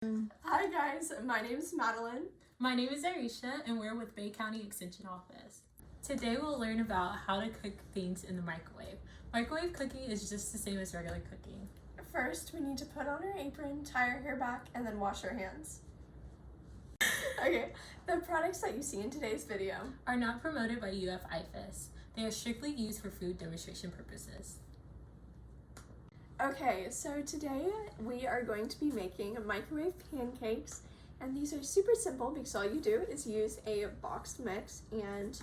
Hi guys, my name is Madeline. My name is Arisha and we're with Bay County Extension Office. Today we'll learn about how to cook things in the microwave. Microwave cooking is just the same as regular cooking. First, we need to put on our apron, tie our hair back, and then wash our hands. Okay, the products that you see in today's video are not promoted by UF IFAS. They are strictly used for food demonstration purposes. Okay, so today we are going to be making microwave pancakes, and these are super simple because all you do is use a boxed mix, and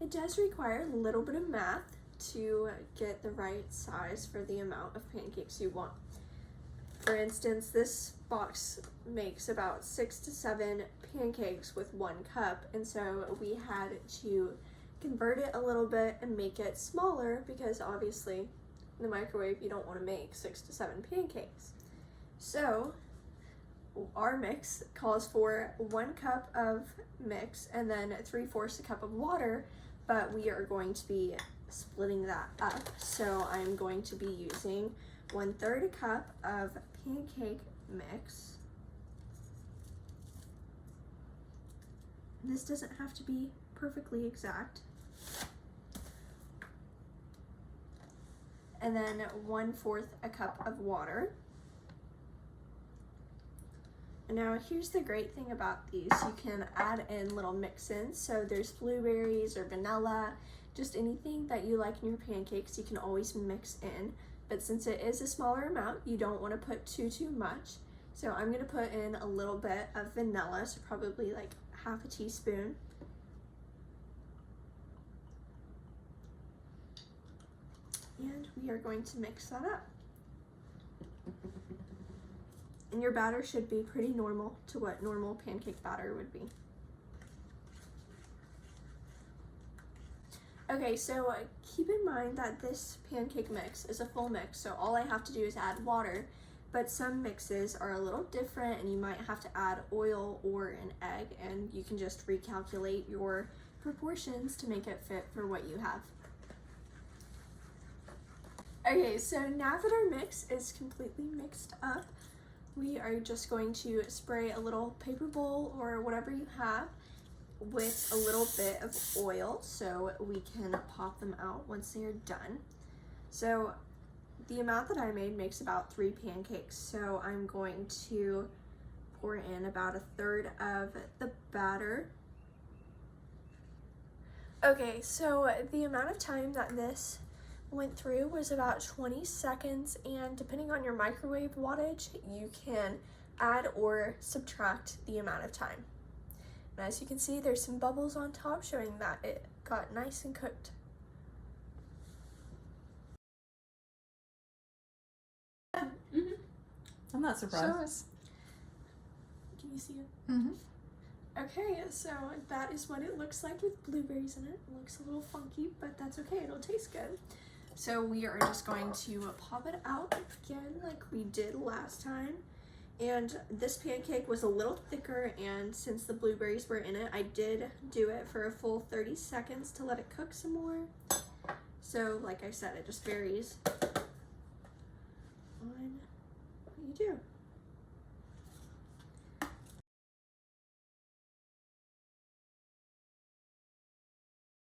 it does require a little bit of math to get the right size for the amount of pancakes you want. For instance, this box makes about 6 to 7 pancakes with 1 cup, and so we had to convert it a little bit and make it smaller because obviously in the microwave you don't want to make 6 to 7 pancakes. So our mix calls for 1 cup of mix and then 3/4 a cup of water, but we are going to be splitting that up. So I'm going to be using 1/3 a cup of pancake mix. This doesn't have to be perfectly exact. And then 1/4 a cup of water. And now here's the great thing about these. You can add in little mix-ins. So there's blueberries or vanilla, just anything that you like in your pancakes, you can always mix in. But since it is a smaller amount, you don't want to put too much. So I'm going to put in a little bit of vanilla, so probably like 1/2 teaspoon. And we are going to mix that up. And your batter should be pretty normal to what normal pancake batter would be. Okay, so keep in mind that this pancake mix is a full mix, so all I have to do is add water, but some mixes are a little different and you might have to add oil or an egg, and you can just recalculate your proportions to make it fit for what you have. Okay, so now that our mix is completely mixed up, we are just going to spray a little paper bowl or whatever you have with a little bit of oil so we can pop them out once they are done. So the amount that I made makes about 3 pancakes, so I'm going to pour in about 1/3 of the batter. Okay, so the amount of time that this went through was about 20 seconds, and depending on your microwave wattage, you can add or subtract the amount of time. And as you can see, there's some bubbles on top showing that it got nice and cooked. I'm not surprised. Show us. Can you see it? Mm-hmm. Okay, so that is what it looks like with blueberries in it. It looks a little funky, but that's okay, it'll taste good. So we are just going to pop it out again like we did last time. And this pancake was a little thicker, and since the blueberries were in it, I did do it for a full 30 seconds to let it cook some more. So like I said, it just varies on what you do.